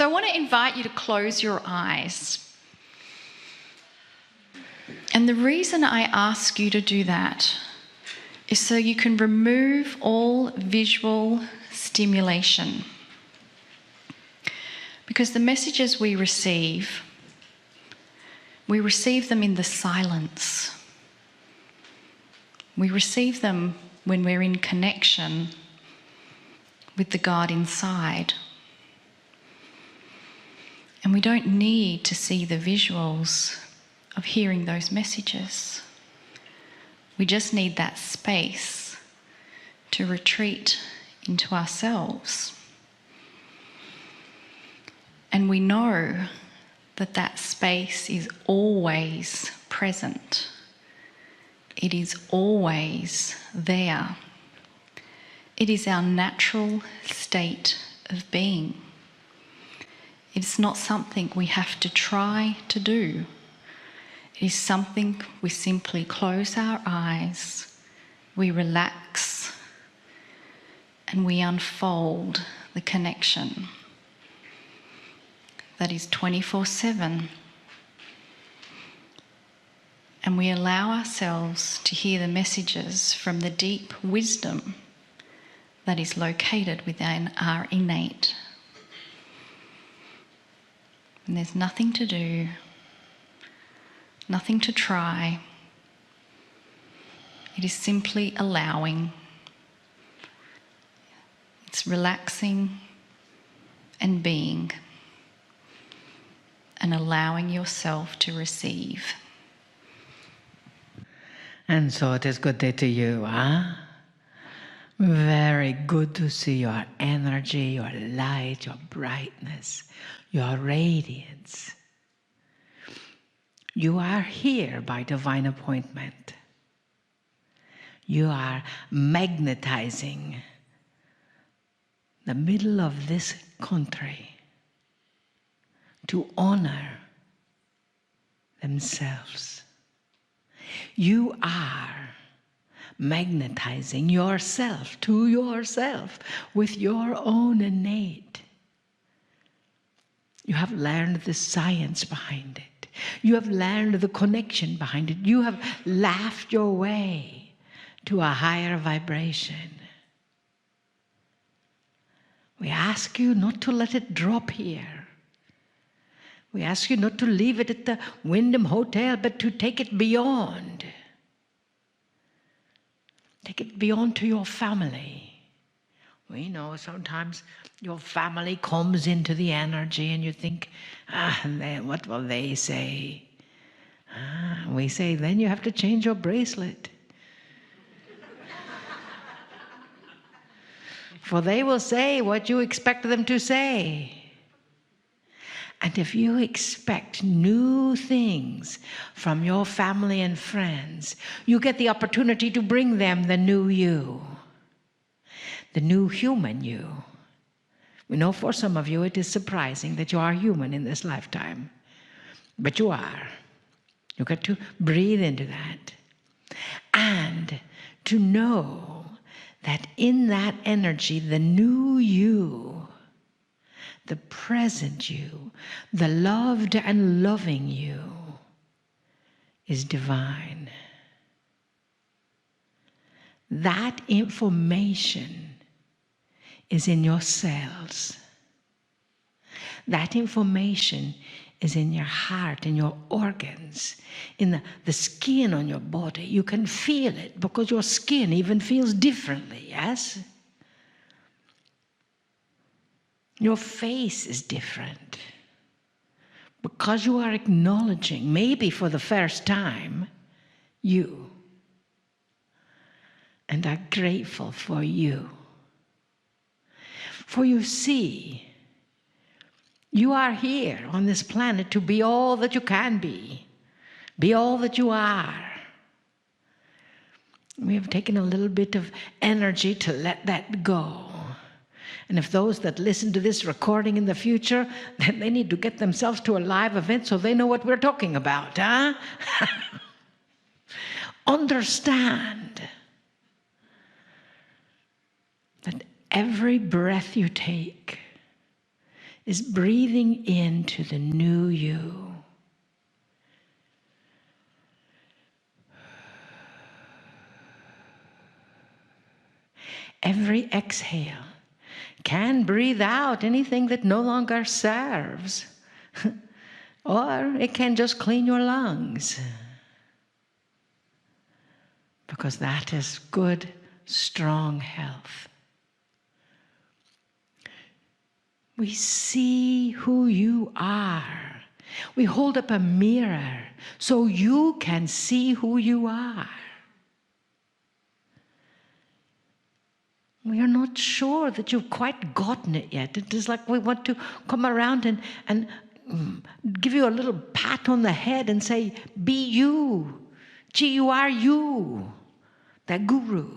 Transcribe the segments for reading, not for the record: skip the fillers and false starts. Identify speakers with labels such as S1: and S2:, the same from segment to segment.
S1: So I want to invite you to close your eyes. And the reason I ask you to do that is so you can remove all visual stimulation. Because the messages we receive them in the silence. We receive them when we're in connection with the God inside. And we don't need to see the visuals of hearing those messages. We just need that space to retreat into ourselves. And we know that that space is always present. It is always there. It is our natural state of being. It's not something we have to try to do. It is something we simply close our eyes, we relax, and we unfold the connection that is 24/7. And we allow ourselves to hear the messages from the deep wisdom that is located within our innate. And there's nothing to do, nothing to try. It is simply allowing. It's relaxing and being, and allowing yourself to receive.
S2: And so it is good day to you, huh? Very good to see your energy, your light, your brightness, your radiance. You are here by divine appointment. You are magnetizing the middle of this country to honor themselves. You are magnetizing yourself to yourself with your own innate. You have learned the science behind it. You have learned the connection behind it. You have laughed your way to a higher vibration. We ask you not to let it drop here. We ask you not to leave it at the Wyndham Hotel, but to take it beyond. Take it beyond to your family. We know sometimes your family comes into the energy and you think, what will they say? We say, then you have to change your bracelet. For they will say what you expect them to say. And if you expect new things from your family and friends, you get the opportunity to bring them the new you, the new human you. We know for some of you it is surprising that you are human in this lifetime, but you are. You got to breathe into that. And to know that in that energy, the new you, the present you, the loved and loving you is divine. That information is in your cells. That information is in your heart, in your organs, in the skin on your body. You can feel it because your skin even feels differently, yes? Your face is different because you are acknowledging, maybe for the first time, you, and are grateful for you. For you see, you are here on this planet to be all that you can be all that you are. We have taken a little bit of energy to let that go. And if those that listen to this recording in the future, then they need to get themselves to a live event so they know what we're talking about, huh? Understand that every breath you take is breathing into the new you. Every exhale can breathe out anything that no longer serves, or it can just clean your lungs, because that is good, strong health. We see who you are. We hold up a mirror so you can see who you are. We are not sure that you've quite gotten it yet. It is like we want to come around and give you a little pat on the head and say, be you. Gee, you are you, the guru.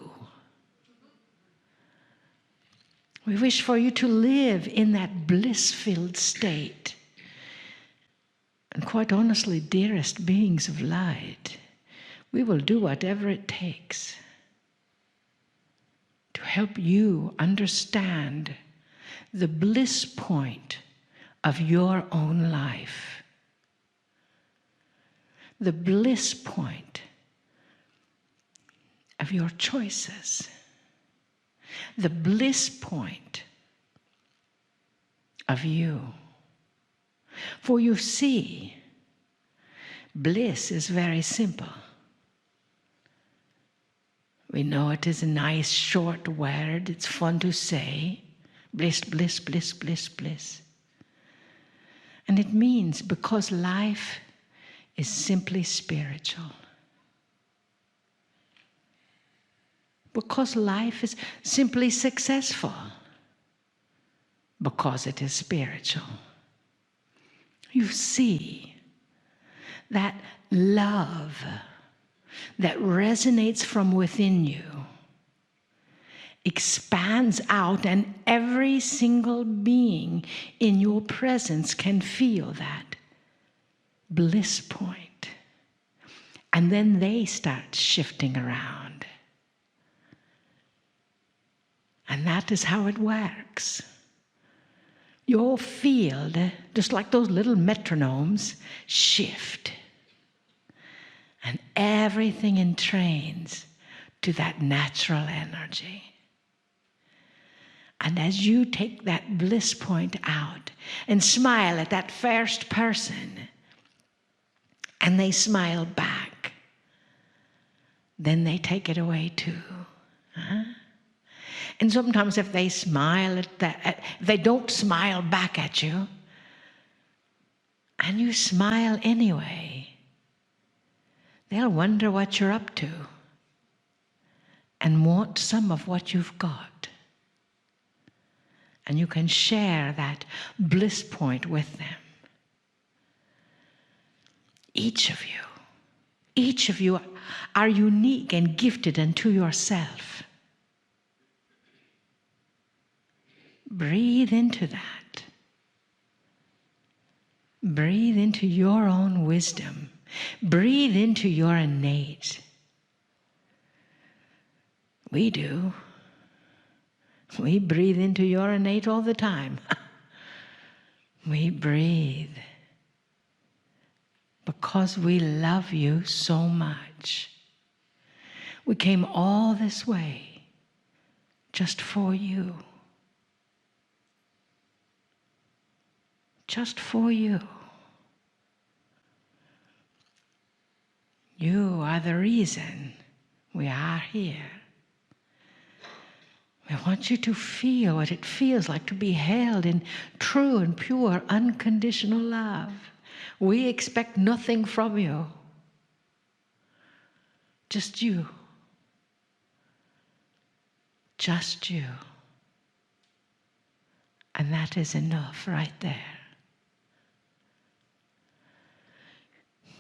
S2: We wish for you to live in that bliss-filled state. And quite honestly, dearest beings of light, we will do whatever it takes to help you understand the bliss point of your own life. The bliss point of your choices. The bliss point of you. For you see, bliss is very simple. We know it is a nice short word. It's fun to say. Bliss, bliss, bliss, bliss, bliss. And it means because life is simply spiritual. Because life is simply successful. Because it is spiritual. You see that love that resonates from within you expands out, and every single being in your presence can feel that bliss point. And then they start shifting around. And that is how it works. Your field, just like those little metronomes, shift. And everything entrains to that natural energy. And as you take that bliss point out and smile at that first person, and they smile back, then they take it away too. Huh? And sometimes if they smile at that, they don't smile back at you, and you smile anyway, they'll wonder what you're up to and want some of what you've got. And you can share that bliss point with them. Each of you are unique and gifted unto yourself. Breathe into that. Breathe into your own wisdom. Breathe into your innate. We do. We breathe into your innate all the time. We breathe because we love you so much. We came all this way just for you. Just for you. You are the reason we are here. We want you to feel what it feels like to be held in true and pure unconditional love. We expect nothing from you. Just you. Just you. And that is enough right there.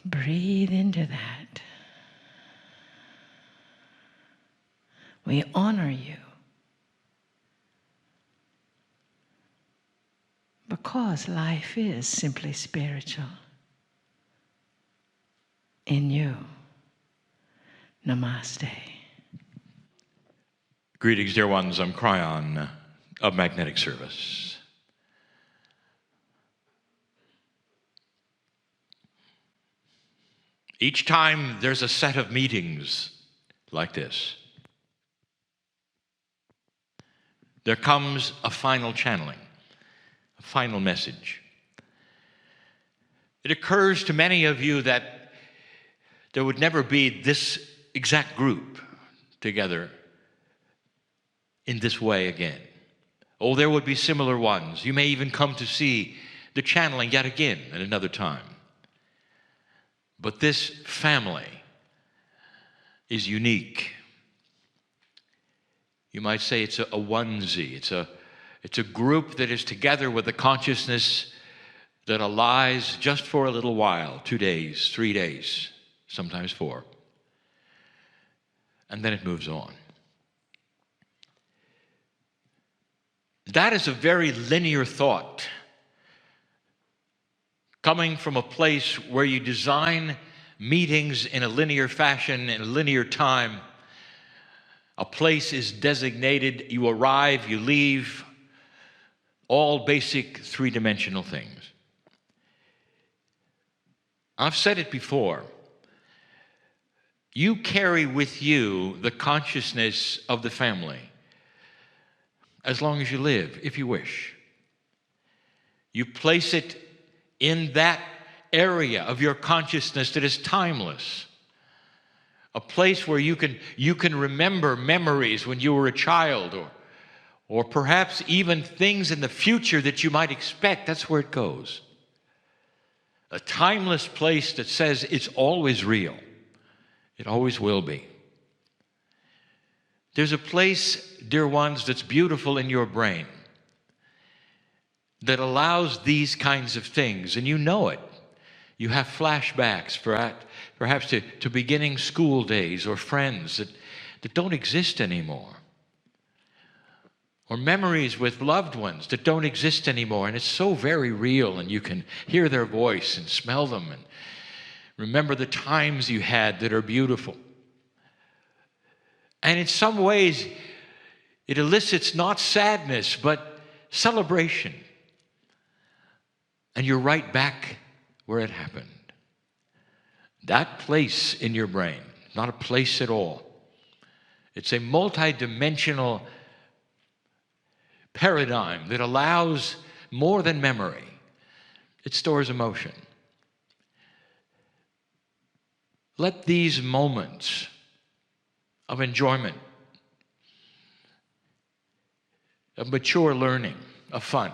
S2: Breathe into that. We honor you. Because life is simply spiritual. In you. Namaste.
S3: Greetings, dear ones. I'm Cryon of Magnetic Service. Each time there's a set of meetings like this, there comes a final channeling, a final message. It occurs to many of you that there would never be this exact group together in this way again. Oh, there would be similar ones. You may even come to see the channeling yet again at another time. But this family is unique. You might say it's a onesie. It's a group that is together with a consciousness that lies just for a little while, 2 days, 3 days, sometimes 4. And then it moves on. That is a very linear thought, coming from a place where you design meetings in a linear fashion, in a linear time. A place is designated, you arrive, you leave, all basic 3-dimensional things. I've said it before. You carry with you the consciousness of the family as long as you live, if you wish. You place it in that area of your consciousness that is timeless. A place where you can remember memories when you were a child, or perhaps even things in the future that you might expect. That's where it goes. A timeless place that says it's always real. It always will be. There's a place, dear ones, that's beautiful in your brain that allows these kinds of things, and you know it. You have flashbacks, perhaps to beginning school days or friends that don't exist anymore. Or memories with loved ones that don't exist anymore, and it's so very real, and you can hear their voice and smell them and remember the times you had that are beautiful. And in some ways, it elicits not sadness, but celebration. And you're right back where it happened. That place in your brain, not a place at all. It's a multidimensional paradigm that allows more than memory. It stores emotion. Let these moments of enjoyment, of mature learning, of fun,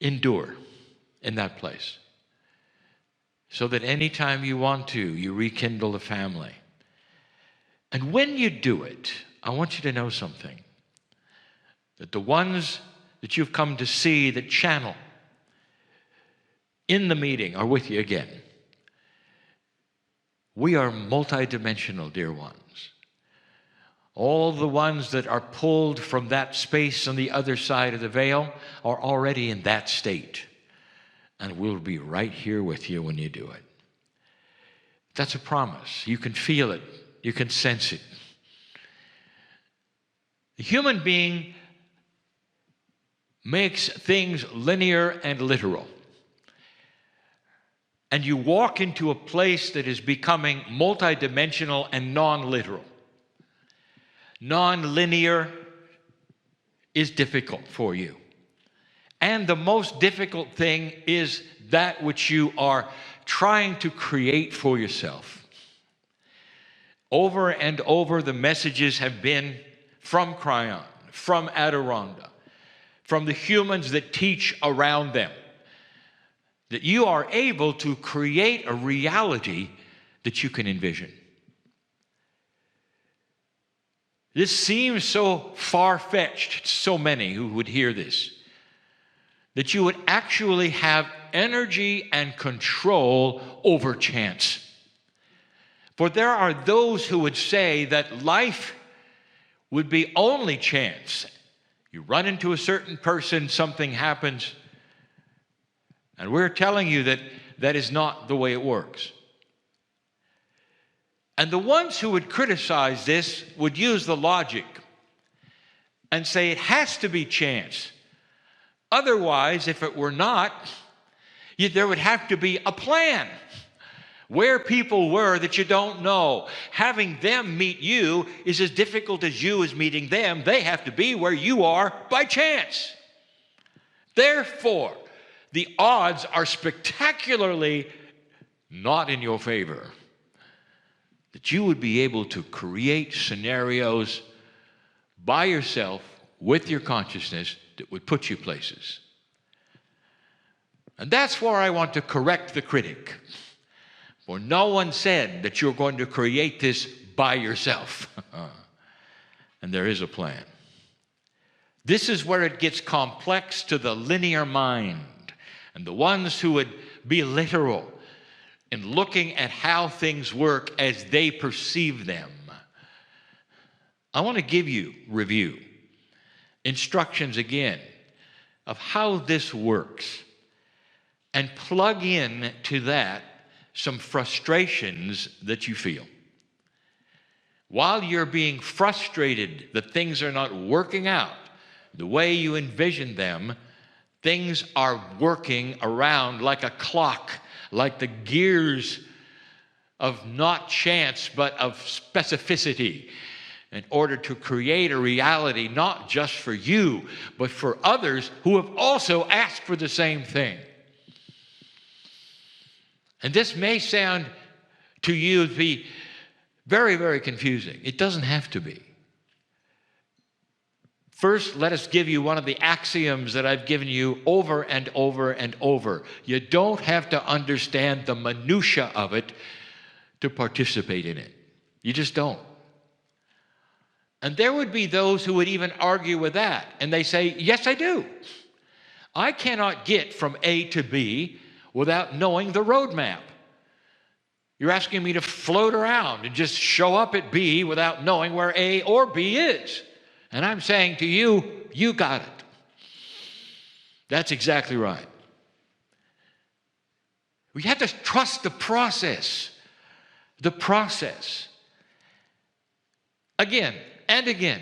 S3: endure in that place. So that anytime you want to, you rekindle the family. And when you do it, I want you to know something. That the ones that you've come to see that channel in the meeting are with you again. We are multidimensional, dear ones. All the ones that are pulled from that space on the other side of the veil are already in that state. And we'll be right here with you when you do it. That's a promise. You can feel it. You can sense it. The human being makes things linear and literal. And you walk into a place that is becoming multidimensional and non-literal. Non-linear is difficult for you. And the most difficult thing is that which you are trying to create for yourself. Over and over, the messages have been from Kryon, from Adironda, from the humans that teach around them, that you are able to create a reality that you can envision. This seems so far-fetched to so many who would hear this, that you would actually have energy and control over chance. For there are those who would say that life would be only chance. You run into a certain person, something happens, and we're telling you that that is not the way it works. And the ones who would criticize this would use the logic and say it has to be chance. Otherwise, if it were not, there would have to be a plan. Where people were that you don't know. Having them meet you is as difficult as you is meeting them. They have to be where you are by chance. Therefore, the odds are spectacularly not in your favor. That you would be able to create scenarios by yourself with your consciousness that would put you places. And that's where I want to correct the critic. For no one said that you're going to create this by yourself. And there is a plan. This is where it gets complex to the linear mind and the ones who would be literal in looking at how things work as they perceive them. I want to give you review, instructions again of how this works, and plug in to that some frustrations that you feel. While you're being frustrated that things are not working out the way you envision them, things are working around like a clock, like the gears of not chance but of specificity, in order to create a reality not just for you, but for others who have also asked for the same thing. And this may sound to you to be very, very confusing. It doesn't have to be. First, let us give you one of the axioms that I've given you over and over and over. You don't have to understand the minutia of it to participate in it. You just don't. And there would be those who would even argue with that. And they say, yes, I do. I cannot get from A to B without knowing the roadmap. You're asking me to float around and just show up at B without knowing where A or B is. And I'm saying to you, you got it. That's exactly right. We have to trust the process. The process. Again and again,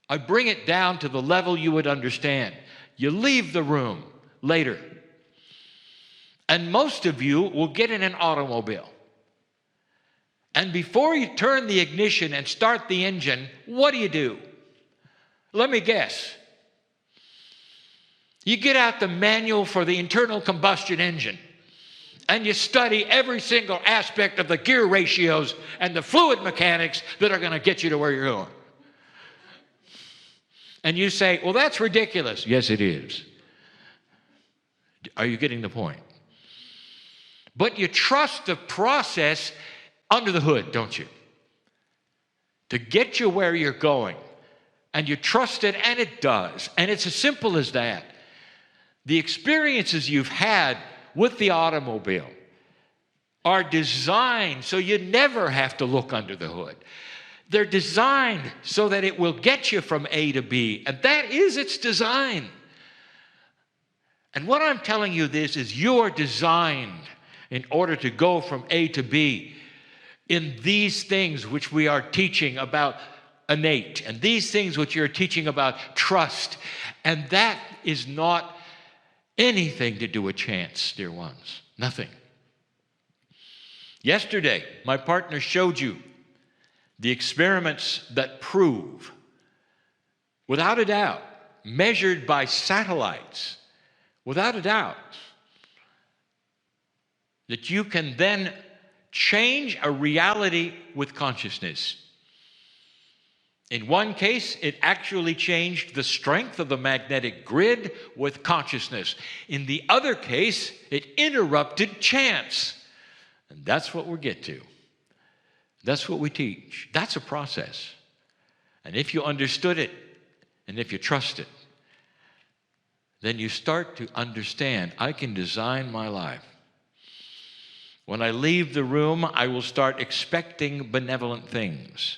S3: I bring it down to the level you would understand. You leave the room later, and most of you will get in an automobile. And before you turn the ignition and start the engine, what do? Let me guess. You get out the manual for the internal combustion engine, and you study every single aspect of the gear ratios and the fluid mechanics that are going to get you to where you're going. And you say, well, that's ridiculous. Yes, it is. Are you getting the point? But you trust the process under the hood, don't you? To get you where you're going. And you trust it, and it does. And it's as simple as that. The experiences you've had with the automobile are designed so you never have to look under the hood. They're designed so that it will get you from A to B, and that is its design. And what I'm telling you this is you're designed in order to go from A to B in these things which we are teaching about innate, and these things which you're teaching about trust. And that is not anything to do with chance, dear ones. Nothing. Yesterday, my partner showed you the experiments that prove, without a doubt, measured by satellites, without a doubt, that you can then change a reality with consciousness. In one case, it actually changed the strength of the magnetic grid with consciousness. In the other case, it interrupted chance. And that's what we'll get to. That's what we teach. That's a process. And if you understood it, and if you trust it, then you start to understand, I can design my life. When I leave the room, I will start expecting benevolent things.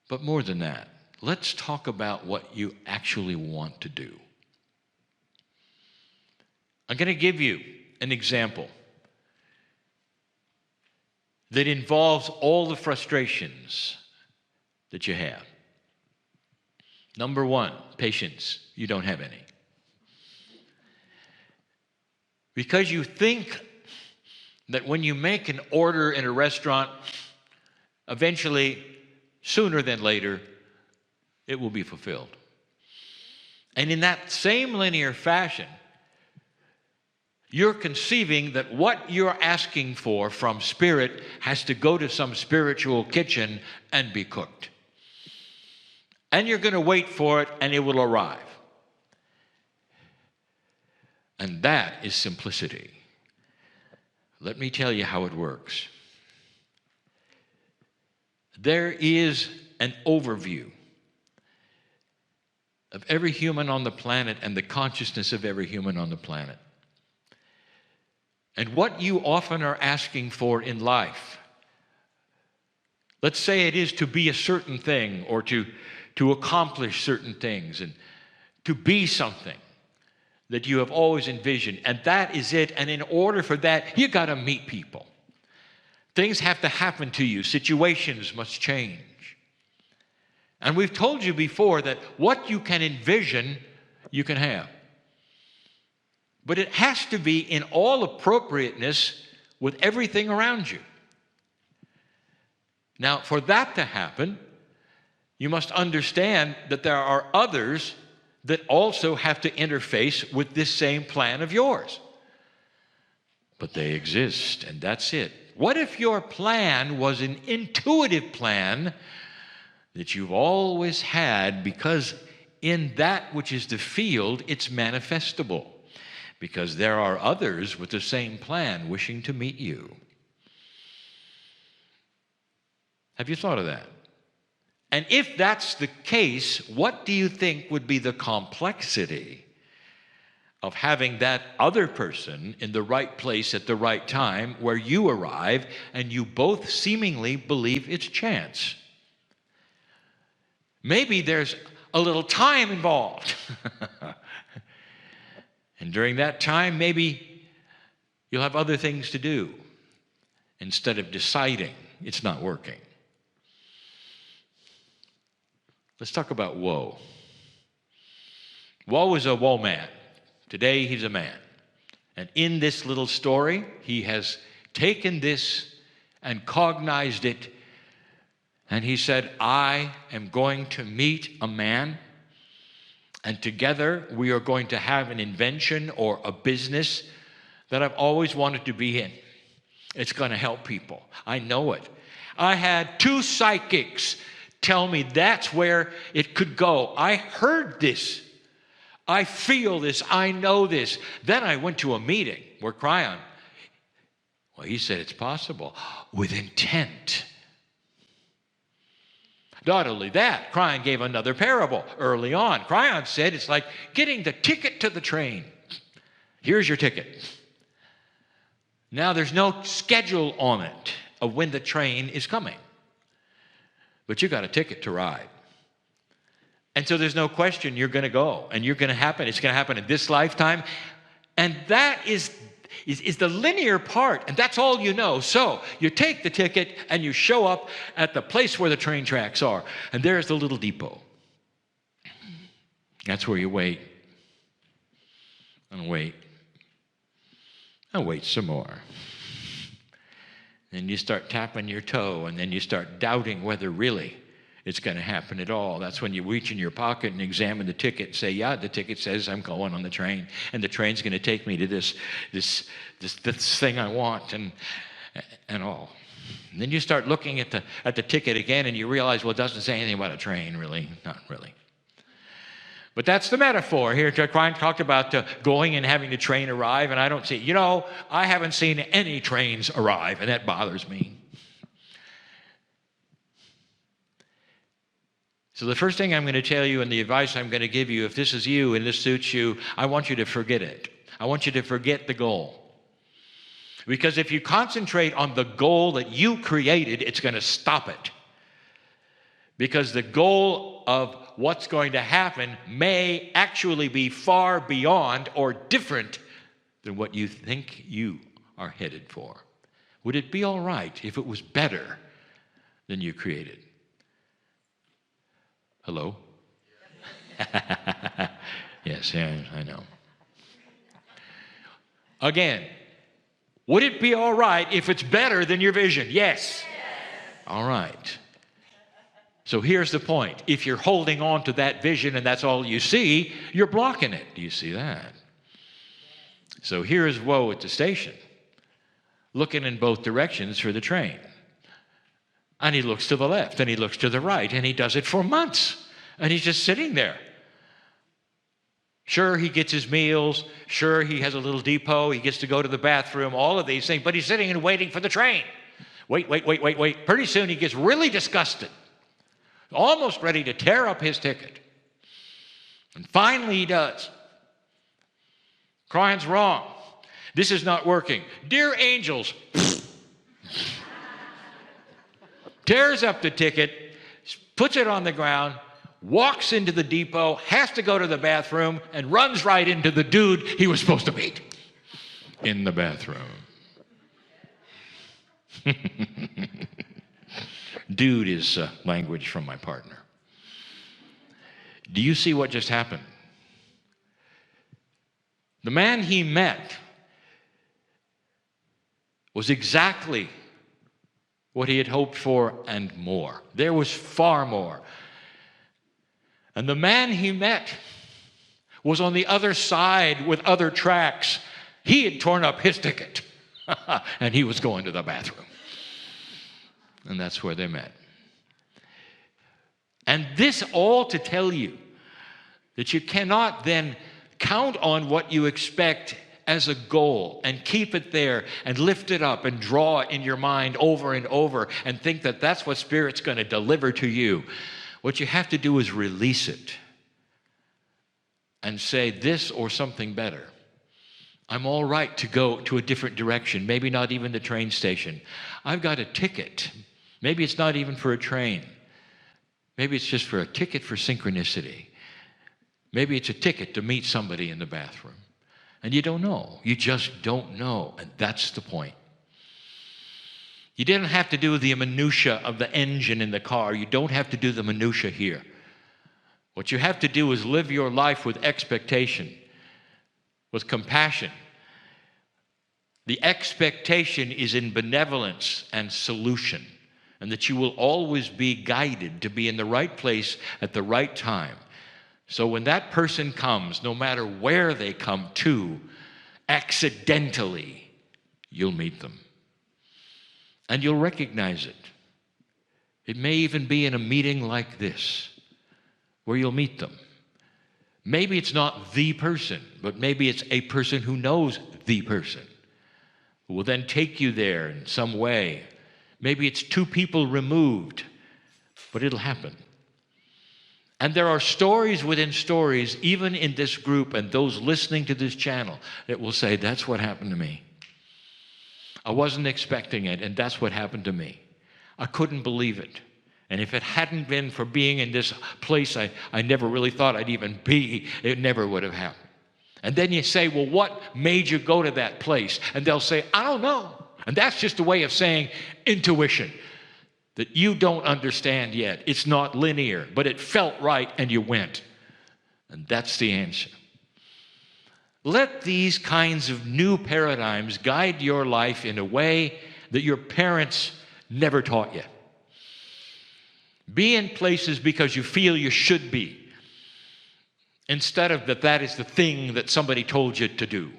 S3: But more than that, let's talk about what you actually want to do. I'm going to give you an example that involves all the frustrations that you have. Number one, patience. You don't have any. Because you think that when you make an order in a restaurant, eventually, sooner than later, it will be fulfilled. And in that same linear fashion, you're conceiving that what you're asking for from Spirit has to go to some spiritual kitchen and be cooked. And you're going to wait for it, and it will arrive. And that is simplicity. Let me tell you how it works. There is an overview of every human on the planet and the consciousness of every human on the planet. And what you often are asking for in life, let's say it is to be a certain thing or to accomplish certain things and to be something that you have always envisioned, and that is it. And in order for that, you got to meet people. Things have to happen to you. Situations must change. And we've told you before that what you can envision, you can have. But it has to be in all appropriateness with everything around you. Now, for that to happen, you must understand that there are others that also have to interface with this same plan of yours. But they exist, and that's it. What if your plan was an intuitive plan that you've always had, because in that which is the field, it's manifestable? Because there are others with the same plan wishing to meet you. Have you thought of that? And if that's the case, what do you think would be the complexity of having that other person in the right place at the right time where you arrive and you both seemingly believe it's chance? Maybe there's a little time involved. And during that time, maybe you'll have other things to do instead of deciding it's not working. Let's talk about woe. Woe is a woe man. Today he's a man. And in this little story, he has taken this and cognized it. And he said, I am going to meet a man, and together we are going to have an invention or a business that I've always wanted to be in. It's going to help people. I know it. I had 2 psychics tell me that's where it could go. I heard this. I feel this. I know this. Then I went to a meeting where Cryon, well, he said it's possible with intent. Not only that, Cryon gave another parable early on. Cryon said it's like getting the ticket to the train. Here's your ticket. Now there's no schedule on it of when the train is coming. But you got a ticket to ride. And so there's no question you're going to go and you're going to happen. It's going to happen in this lifetime. And that is the linear part, and that's all you know. So you take the ticket and you show up at the place where the train tracks are, and there's the little depot. That's where you wait and wait and wait some more. Then you start tapping your toe, and then you start doubting whether really it's going to happen at all. That's when you reach in your pocket and examine the ticket and say, yeah, the ticket says I'm going on the train, and the train's going to take me to this thing I want and all. And then you start looking at the ticket again, and you realize, well, it doesn't say anything about a train, really. Not really. But that's the metaphor here. Cryon talked about going and having the train arrive, and I don't see, I haven't seen any trains arrive, and that bothers me. So the first thing I'm going to tell you and the advice I'm going to give you, if this is you and this suits you, I want you to forget it. I want you to forget the goal. Because if you concentrate on the goal that you created, it's going to stop it. Because the goal of what's going to happen may actually be far beyond or different than what you think you are headed for. Would it be all right if it was better than you created? Hello? Yes, I know. Again, Would it be all right if it's better than your vision? Yes. All right. So here's the point. If you're holding on to that vision and that's all you see, you're blocking it. Do you see that? So here's woe at the station, looking in both directions for the train. And he looks to the left and he looks to the right, and he does it for months. And he's just sitting there. Sure, he gets his meals. Sure, he has a little depot. He gets to go to the bathroom, all of these things. But he's sitting and waiting for the train. Wait. Pretty soon he gets really disgusted, almost ready to tear up his ticket. And finally he does. Crying's wrong. This is not working. Dear angels, tears up the ticket, puts it on the ground, walks into the depot, has to go to the bathroom, and runs right into the dude he was supposed to meet in the bathroom. Dude is language from my partner. Do you see what just happened? The man he met was exactly what he had hoped for and more. There was far more. And the man he met was on the other side with other tracks. He had torn up his ticket, and he was going to the bathroom. And that's where they met. And this all to tell you that you cannot then count on what you expect as a goal and keep it there and lift it up and draw it in your mind over and over and think that that's what Spirit's going to deliver to you. What you have to do is release it and say this or something better. I'm all right to go to a different direction, maybe not even the train station. I've got a ticket. Maybe it's not even for a train. Maybe it's just for a ticket for synchronicity. Maybe it's a ticket to meet somebody in the bathroom. And you don't know. You just don't know. And that's the point. You didn't have to do the minutia of the engine in the car. You don't have to do the minutia here. What you have to do is live your life with expectation, with compassion. The expectation is in benevolence and solution, and that you will always be guided to be in the right place at the right time. So when that person comes, no matter where they come to, accidentally, you'll meet them. And you'll recognize it. It may even be in a meeting like this, where you'll meet them. Maybe it's not the person, but maybe it's a person who knows the person, who will then take you there in some way. Maybe it's two people removed, but it'll happen. And there are stories within stories, even in this group and those listening to this channel, that will say, that's what happened to me. I wasn't expecting it, and that's what happened to me. I couldn't believe it. And if it hadn't been for being in this place I never really thought I'd even be, it never would have happened. And then you say, well, what made you go to that place? And they'll say, I don't know. And that's just a way of saying intuition, that you don't understand yet. It's not linear, but it felt right and you went. And that's the answer. Let these kinds of new paradigms guide your life in a way that your parents never taught you. Be in places because you feel you should be, instead of that is the thing that somebody told you to do.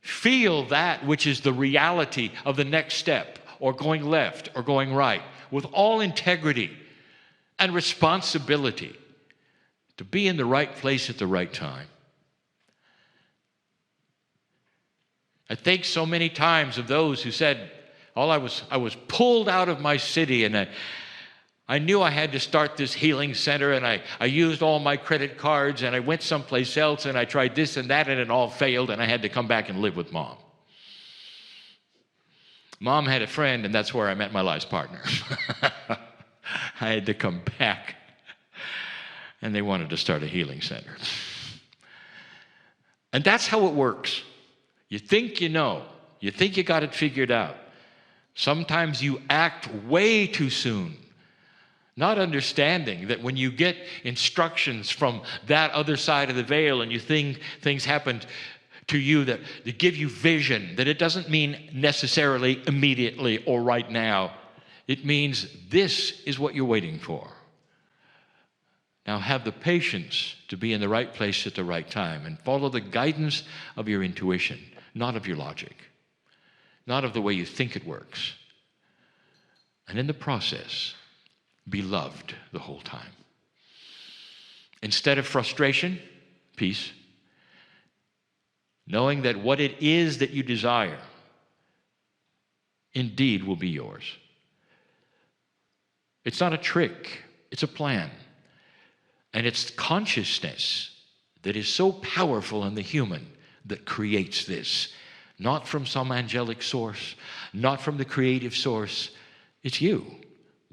S3: Feel that which is the reality of the next step, or going left or going right, with all integrity and responsibility to be in the right place at the right time. I think so many times of those who said, I was pulled out of my city, and I knew I had to start this healing center, and I used all my credit cards, and I went someplace else, and I tried this and that, and it all failed, and I had to come back and live with Mom. Mom had a friend, and that's where I met my life's partner. I had to come back, and they wanted to start a healing center. And that's how it works. You think you know. You think you got it figured out. Sometimes you act way too soon, not understanding that when you get instructions from that other side of the veil and you think things happened to you that give you vision, that it doesn't mean necessarily immediately or right now. It means this is what you're waiting for. Now have the patience to be in the right place at the right time and follow the guidance of your intuition, not of your logic, not of the way you think it works. And in the process, be loved the whole time. Instead of frustration, peace. Knowing that what it is that you desire indeed will be yours. It's not a trick, it's a plan. And it's consciousness that is so powerful in the human that creates this. Not from some angelic source, not from the creative source. It's you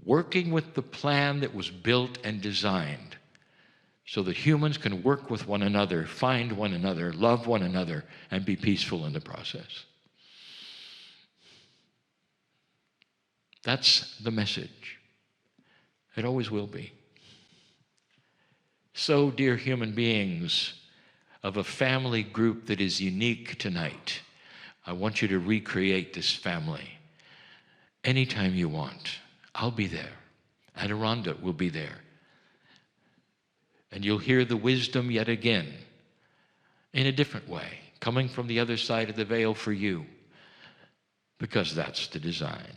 S3: working with the plan that was built and designed so that humans can work with one another, find one another, love one another, and be peaceful in the process. That's the message. It always will be. So, dear human beings of a family group that is unique tonight, I want you to recreate this family. Anytime you want, I'll be there. Adironda will be there. And you'll hear the wisdom yet again in a different way, coming from the other side of the veil for you, because that's the design.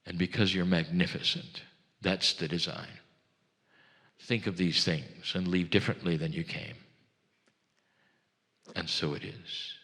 S3: And because you're magnificent, that's the design. Think of these things and leave differently than you came. And so it is.